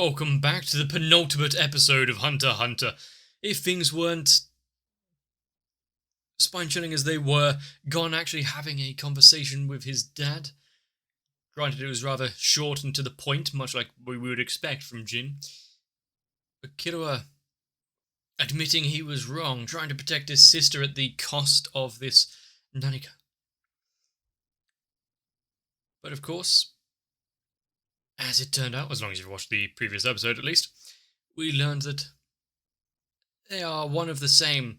welcome back to the penultimate episode of Hunter x Hunter. If things weren't spine-chilling as they were, Gon actually having a conversation with his dad. Granted, it was rather short and to the point, much like we would expect from Jin. But Killua admitting he was wrong, trying to protect his sister at the cost of this Nanika. But of course, as it turned out, as long as you've watched the previous episode at least, we learned that they are one of the same.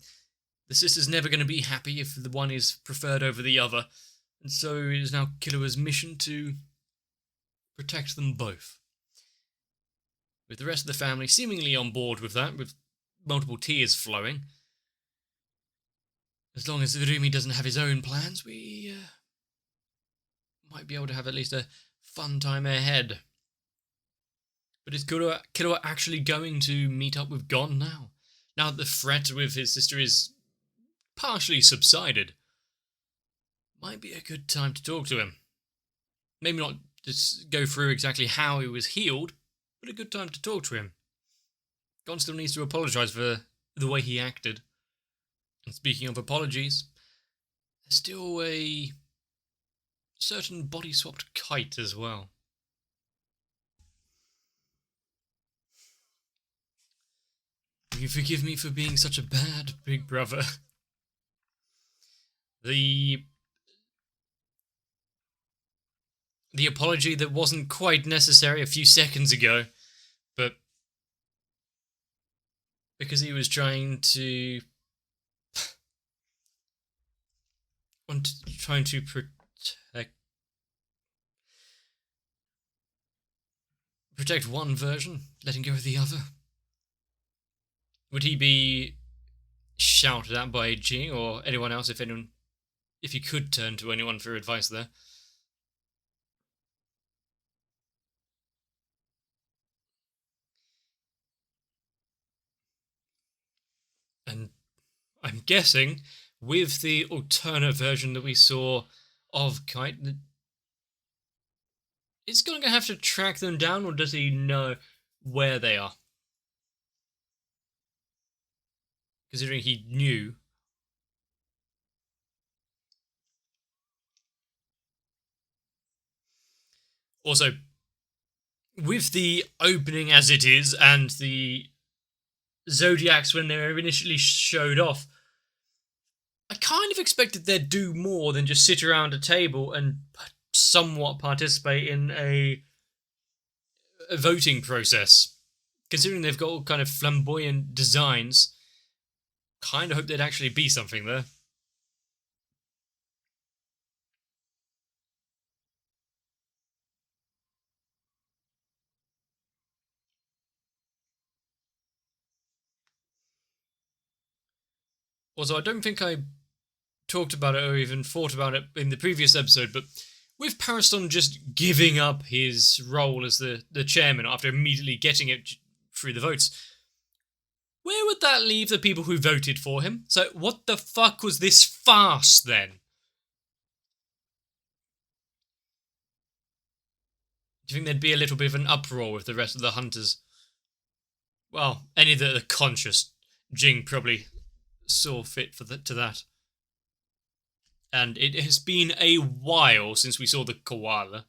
The sister's never going to be happy if the one is preferred over the other, and so it is now Killua's mission to protect them both. With the rest of the family seemingly on board with that, with multiple tears flowing. As long as Urumi doesn't have his own plans, we might be able to have at least a fun time ahead. But is Killua actually going to meet up with Gon now? Now that the threat with his sister is partially subsided, might be a good time to talk to him. Maybe not just go through exactly how he was healed, but a good time to talk to him. Gon still needs to apologise for the way he acted. And speaking of apologies, there's still a certain body-swapped kite as well. You forgive me for being such a bad big brother. The apology that wasn't quite necessary a few seconds ago, but because he was trying to protect one version, letting go of the other. Would he be shouted at by Jing or anyone else if you could turn to anyone for advice there? And I'm guessing with the alternate version that we saw of Kite, is Gon gonna have to track them down, or does he know where they are? Considering he knew. Also, with the opening as it is, and the Zodiacs when they were initially showed off, I kind of expected they'd do more than just sit around a table and somewhat participate in a voting process. Considering they've got all kind of flamboyant designs, kind of hope there'd actually be something there. Also, I don't think I talked about it or even thought about it in the previous episode, but with Pariston just giving up his role as the chairman after immediately getting it through the votes, where would that leave the people who voted for him? So what the fuck was this farce then? Do you think there'd be a little bit of an uproar with the rest of the hunters? Well, any that are conscious, Jing probably saw fit to that. And it has been a while since we saw the koala.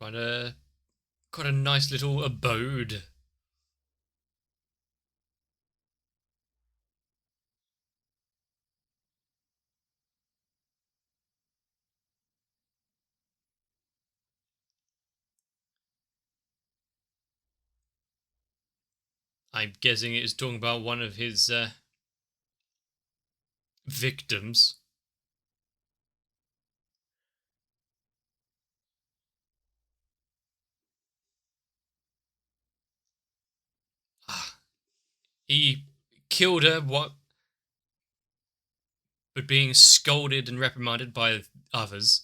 Quite a nice little abode. I'm guessing it is talking about one of his victims. He killed her, but being scolded and reprimanded by others,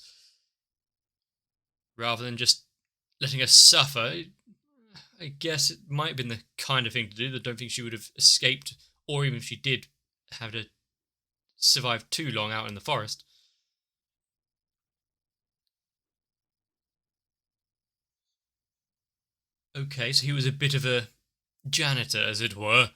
rather than just letting her suffer. I guess it might have been the kind of thing to do. I don't think she would have escaped, or even if she did, have to survive too long out in the forest. Okay, so he was a bit of a janitor, as it were.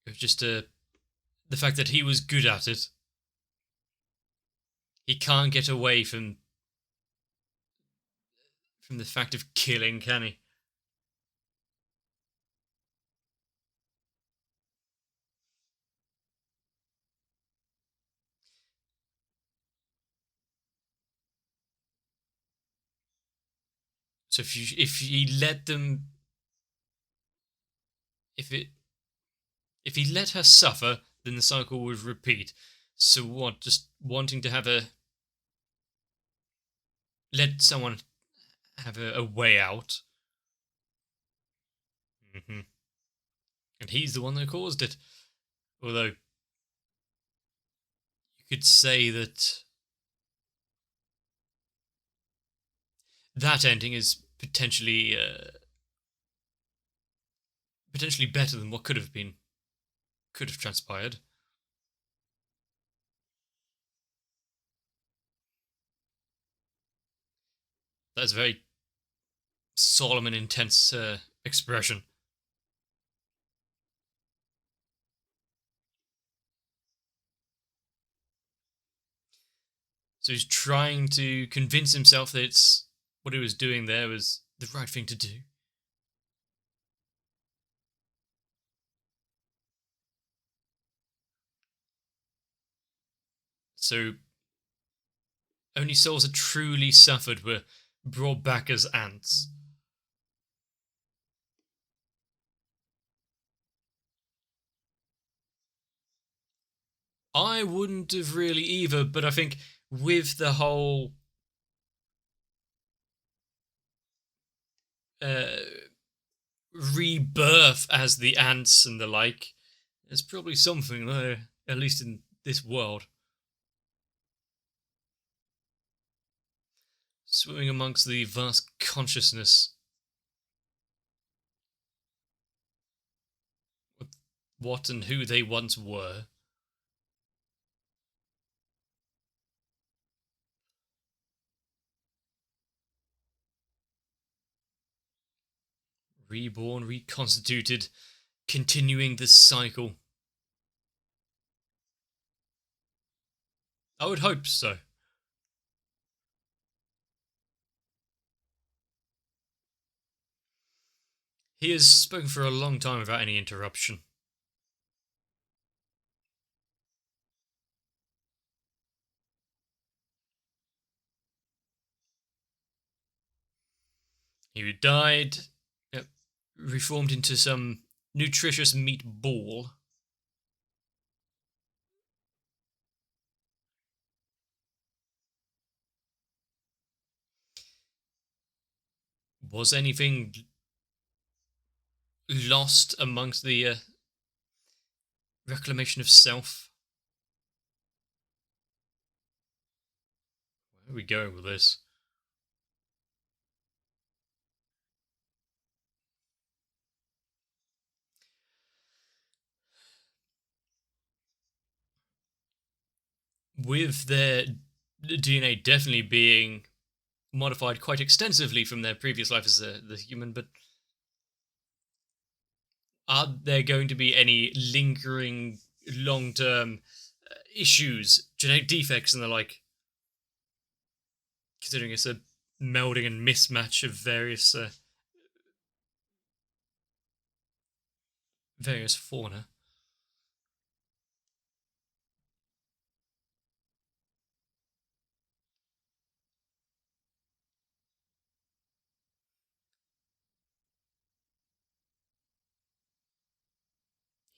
It was just the fact that he was good at it. He can't get away from the fact of killing, can he? So if he let them if it if he let her suffer, then the cycle would repeat. So what? Just wanting to have let someone have a way out. Hmm. And he's the one that caused it. Although you could say that that ending is potentially better than what could have transpired. That's a very solemn and intense expression. So he's trying to convince himself that it's what he was doing there was the right thing to do. So only souls that truly suffered were brought back as ants. I wouldn't have really either, but I think with the whole uh, rebirth as the ants and the like, there's probably something there, at least in this world. Swimming amongst the vast consciousness of what and who they once were. Reborn, reconstituted, continuing the cycle. I would hope so. He has spoken for a long time without any interruption. He died, reformed into some nutritious meat ball. Was anything lost amongst the reclamation of self? Where are we going with this? With their DNA definitely being modified quite extensively from their previous life as the human, but are there going to be any lingering long-term issues, genetic defects and the like? Considering it's a melding and mismatch of various fauna.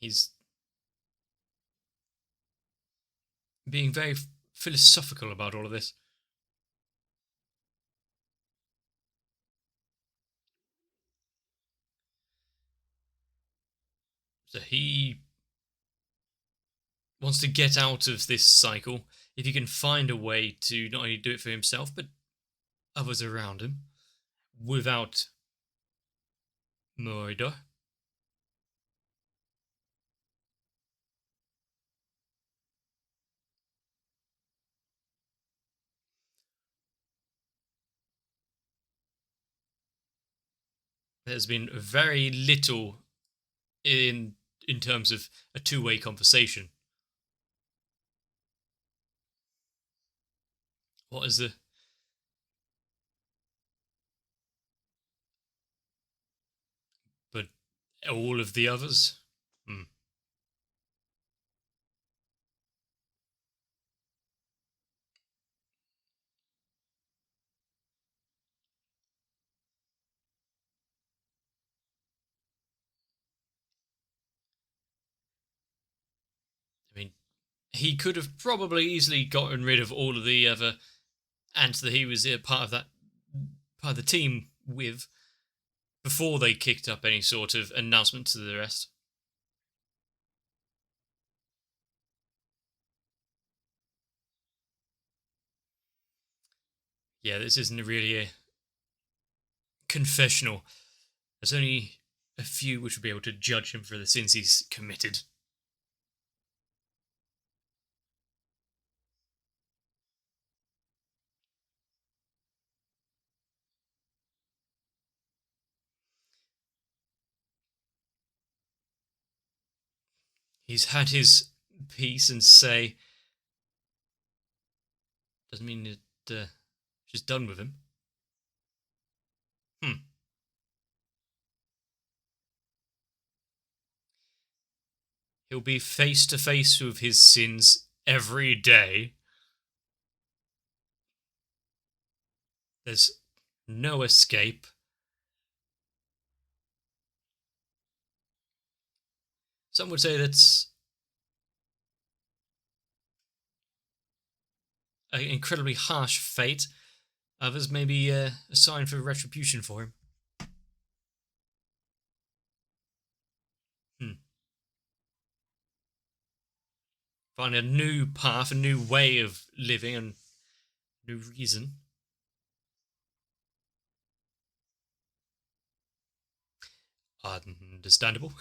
He's being very philosophical about all of this. So he wants to get out of this cycle if he can find a way to not only do it for himself, but others around him without Moida. There's been very little in terms of a two-way conversation. What is the... But all of the others? Hmm. I mean, he could have probably easily gotten rid of all of the other ants that he was part of the team with before they kicked up any sort of announcement to the rest. Yeah, this isn't really a confessional. There's only a few which would be able to judge him for the sins he's committed. He's had his piece and say, doesn't mean that she's done with him. Hmm. He'll be face to face with his sins every day. There's no escape. Some would say that's an incredibly harsh fate. Others may be a sign for retribution for him. Hmm. Find a new path, a new way of living, and new reason. Understandable.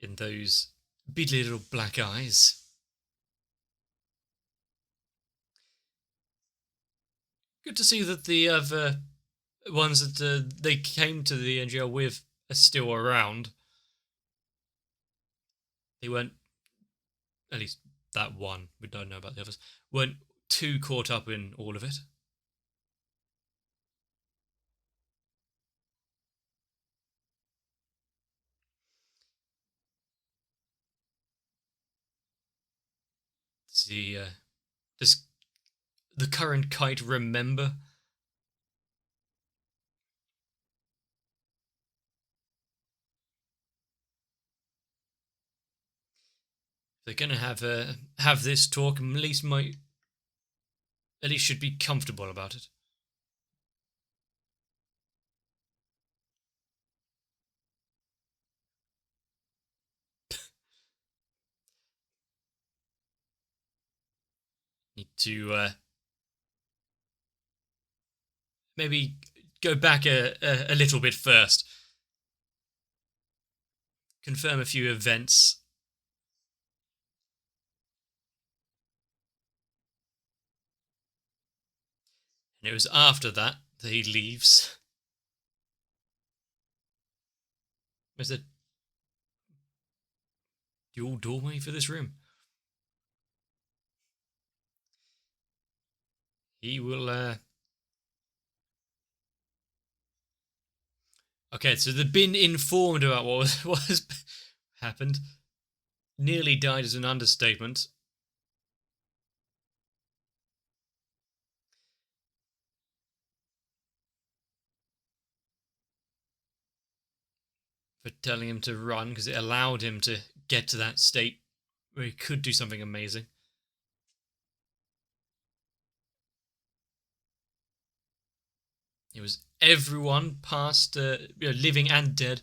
In those beady little black eyes. Good to see that the other ones that they came to the NGL with are still around. They weren't, at least that one, we don't know about the others, weren't too caught up in all of it. Does the current kite remember? They're gonna have this talk, and at least should be comfortable about it. Need to maybe go back a little bit first. Confirm a few events. And it was after that he leaves. There's a dual doorway for this room. He will Okay, so they've been informed about what has happened. Nearly died is an understatement. For telling him to run, because it allowed him to get to that state where he could do something amazing. It was everyone, past, living and dead,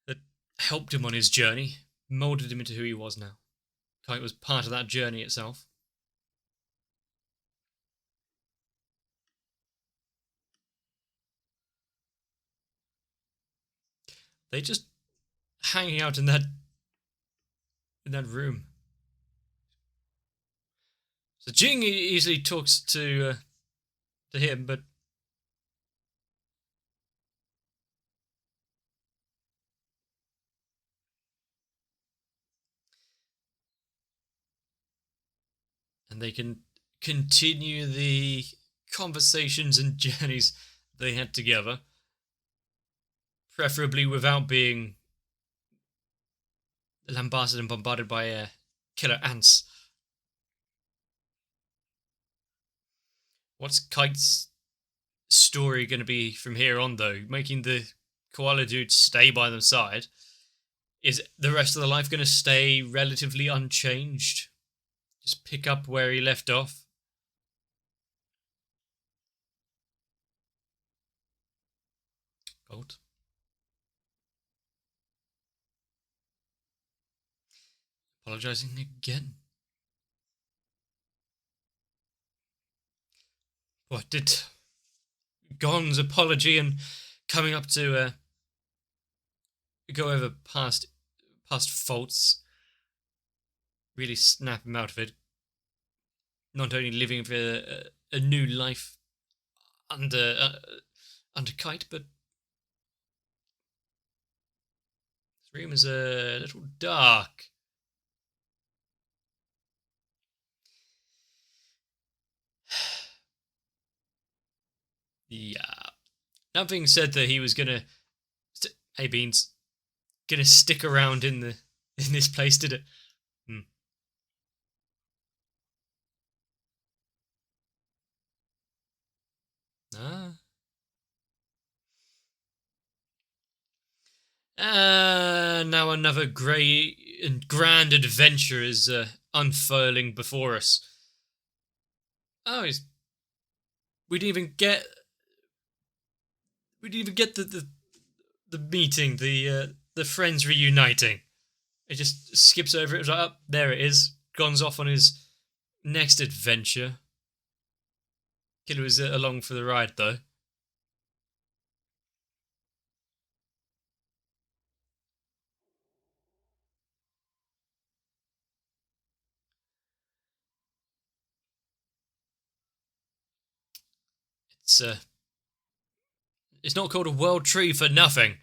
that helped him on his journey, molded him into who he was now. Kite was part of that journey itself. They just hanging out in that room. So Jing easily talks to him, but and they can continue the conversations and journeys they had together, preferably without being lambasted and bombarded by killer ants. What's Kite's story going to be from here on, though? Making the koala dudes stay by their side. Is the rest of the life going to stay relatively unchanged? Just pick up where he left off? Gold. Apologizing again. What did Gon's apology and coming up to go over past faults really snap him out of it? Not only living for a new life under Kite, but this room is a little dark. Yeah. That being said, that he was gonna, hey Beans, gonna stick around in this place, did it? Now another great and grand adventure is unfurling before us. Oh, we didn't even get the meeting, the friends reuniting. It just skips over it. It's like, oh, there it is. Gon's off on his next adventure. Killer was along for the ride, though. It's not called a world tree for nothing.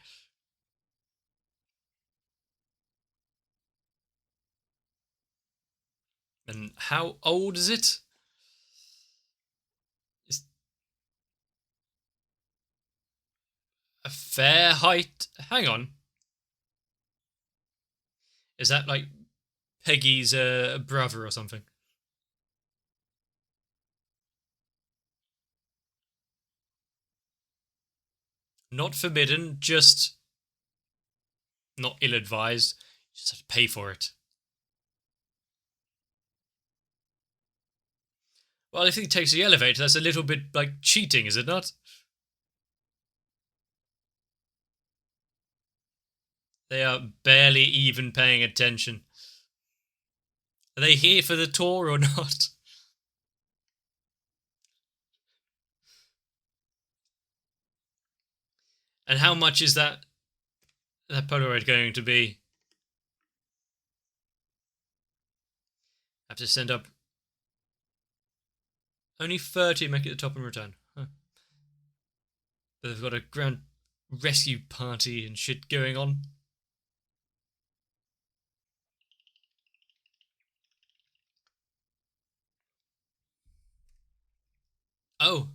And how old is it? It's a fair height. Hang on. Is that like Peggy's brother or something? Not forbidden, just not ill-advised. You just have to pay for it. Well, if he takes the elevator, that's a little bit like cheating, is it not? They are barely even paying attention. Are they here for the tour or not? And how much is that Polaroid going to be? Have to send up only 30, make it the top and return. Huh. But they've got a grand rescue party and shit going on. Oh.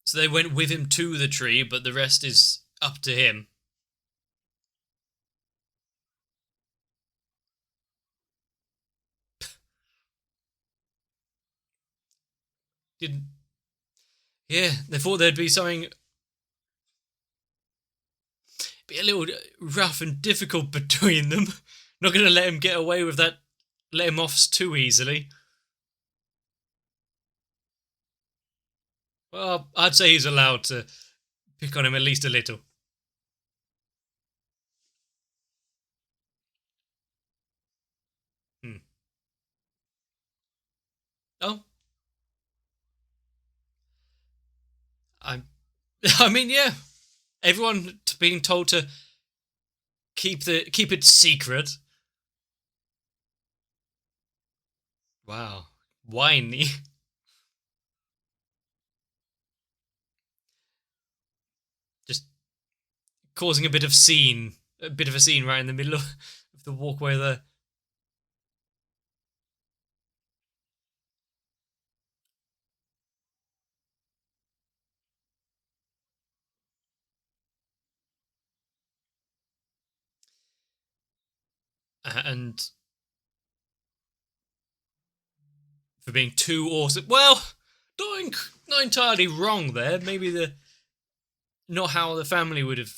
So they went with him to the tree, but the rest is up to him. Didn't. Yeah, they thought there'd be something. Be a little rough and difficult between them. Not going to let him get away with that. Let him off too easily. Well, I'd say he's allowed to pick on him at least a little. Oh, I, I mean, yeah. Everyone being told to keep it secret. Wow, whiny. Just causing a bit of a scene right in the middle of the walkway there. And for being too awesome. Well, not entirely wrong there. Maybe the not how the family would have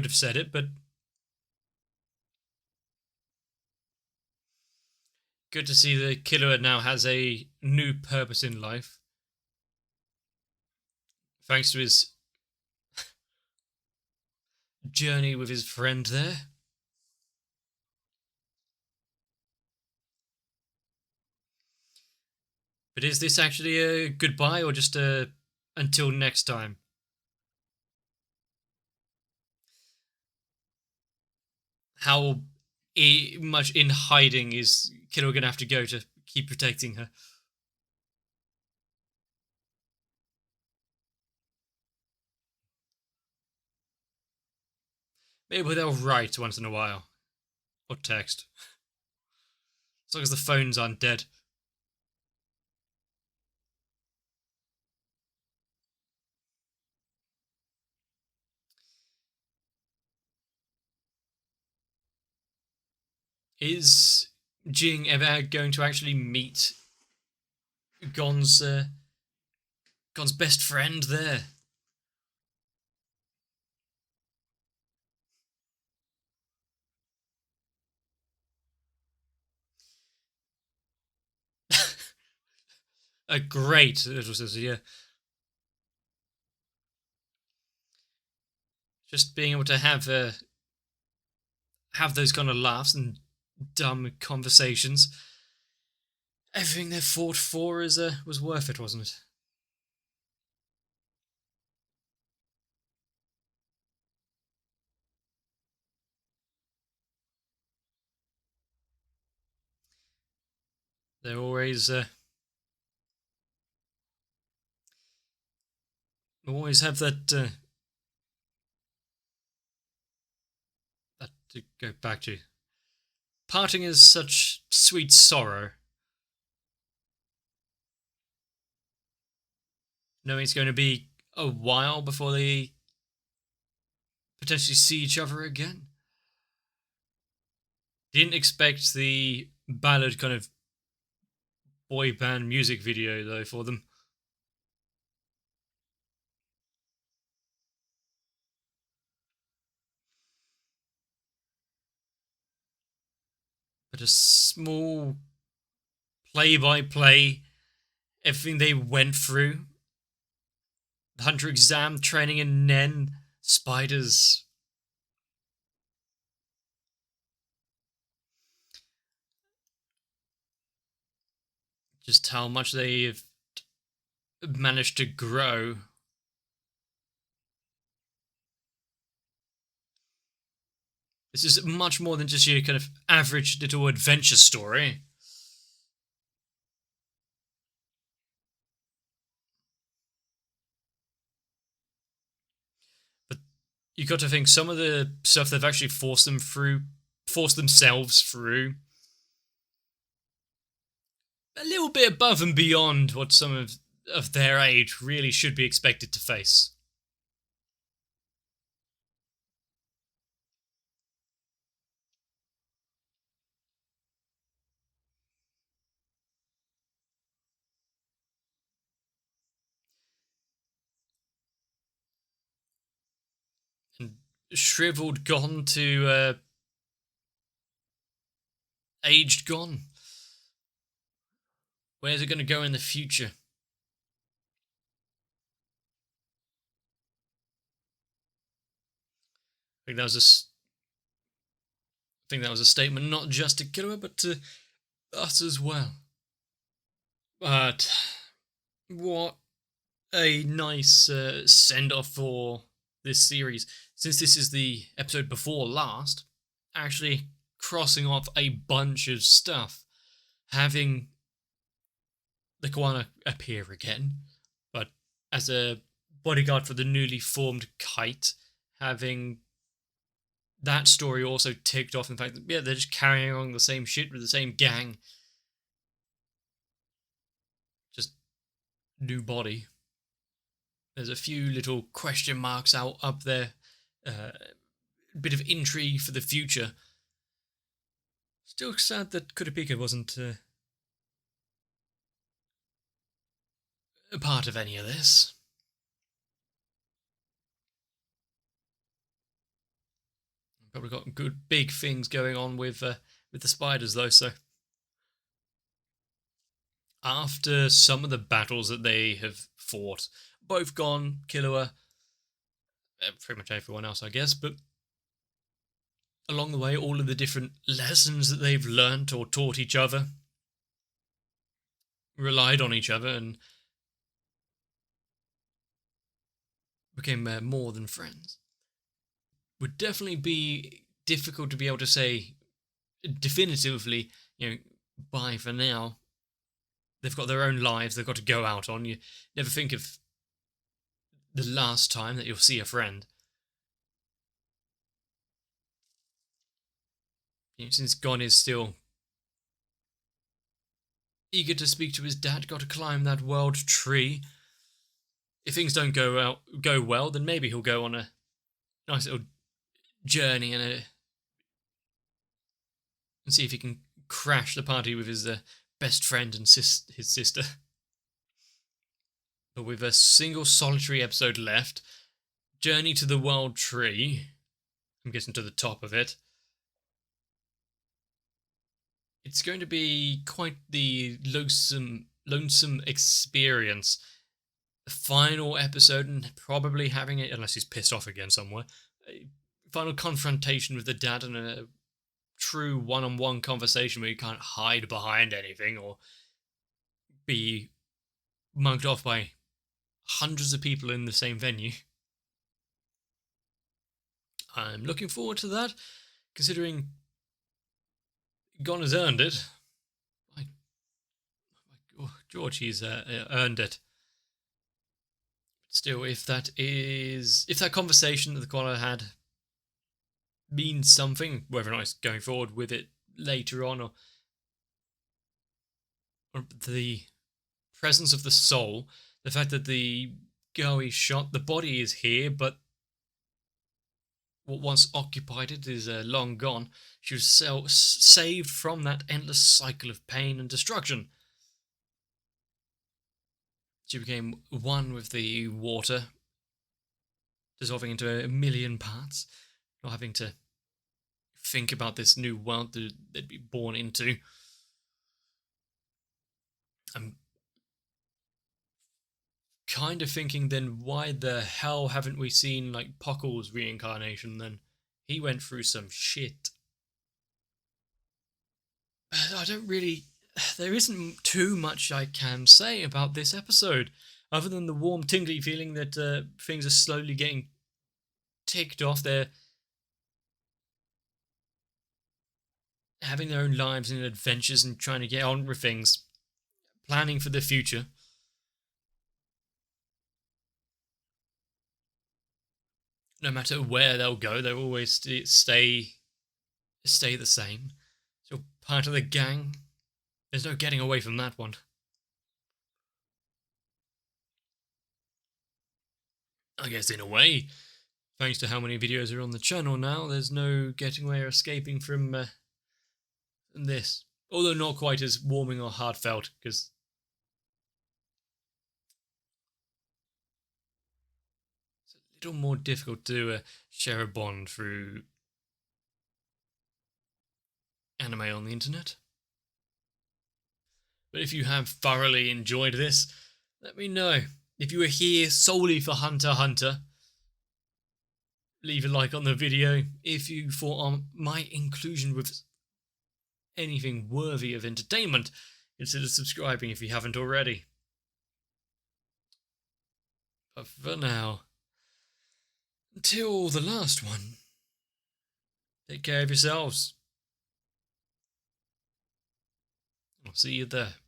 said it, but good to see the killer now has a new purpose in life, thanks to his journey with his friend there. But is this actually a goodbye or just a until next time? How much in hiding is Killer going to have to go to keep protecting her? Maybe they'll write once in a while. Or text. As long as the phones aren't dead. Is Jing ever going to actually meet Gon's Gon's best friend there? A great little sister, yeah. Just being able to have those kind of laughs and dumb conversations. Everything they fought for was worth it, wasn't it? They always have that to go back to. Parting is such sweet sorrow, knowing it's going to be a while before they potentially see each other again. Didn't expect the ballad kind of boy band music video though for them. But a small play by play, everything they went through, the Hunter exam training in Nen, spiders. Just how much they've managed to grow. This is much more than just your kind of average little adventure story. But you got to think some of the stuff they've actually forced themselves through, a little bit above and beyond what some of their age really should be expected to face. And shriveled gone to aged gone. Where's it going to go in the future? I think that was I think that was a statement not just to Killua, but to us as well. But what a nice send-off for this series, since this is the episode before last, actually crossing off a bunch of stuff, having the koala appear again, but as a bodyguard for the newly formed Kite, having that story also ticked off. In fact, yeah, they're just carrying on the same shit with the same gang. Just new body. There's a few little question marks out up there. Bit of intrigue for the future. Still sad that Kurapika wasn't a part of any of this. Probably got good big things going on with the spiders though. So after some of the battles that they have fought, both gone, Killua, pretty much everyone else, I guess, but along the way, all of the different lessons that they've learnt or taught each other, relied on each other, and became more than friends. Would definitely be difficult to be able to say definitively, bye for now. They've got their own lives they've got to go out on. You never think of the last time that you'll see a friend. Since Gon is still eager to speak to his dad, got to climb that world tree. If things don't go well, then maybe he'll go on a nice little journey and see if he can crash the party with his best friend and his sister. But with a single solitary episode left, Journey to the World Tree, I'm getting to the top of it, it's going to be quite the lonesome experience. The final episode, and probably having it, unless he's pissed off again somewhere, a final confrontation with the dad and a true one-on-one conversation where you can't hide behind anything or be mugged off by hundreds of people in the same venue. I'm looking forward to that, considering Gon has earned it. My George, he's earned it. Still, if that conversation that the koala had means something, whether or not it's going forward with it later on, or the presence of the soul, the fact that the girl he shot, the body is here, but what once occupied it is long gone. She was saved from that endless cycle of pain and destruction. She became one with the water, dissolving into a million parts, not having to think about this new world that they'd be born into. I'm kind of thinking then, why the hell haven't we seen like Pockle's reincarnation then? He went through some shit. There isn't too much I can say about this episode, other than the warm, tingly feeling that things are slowly getting ticked off. They're having their own lives and adventures and trying to get on with things, planning for the future. No matter where they'll go, they'll always stay the same. So part of the gang. There's no getting away from that one. I guess in a way, thanks to how many videos are on the channel now, there's no getting away or escaping from this. Although not quite as warming or heartfelt, because it's a little more difficult to share a bond through anime on the internet. But if you have thoroughly enjoyed this, let me know. If you were here solely for Hunter x Hunter, leave a like on the video. If you thought my inclusion was anything worthy of entertainment, consider subscribing if you haven't already. But for now, until the last one, take care of yourselves. I'll see you there.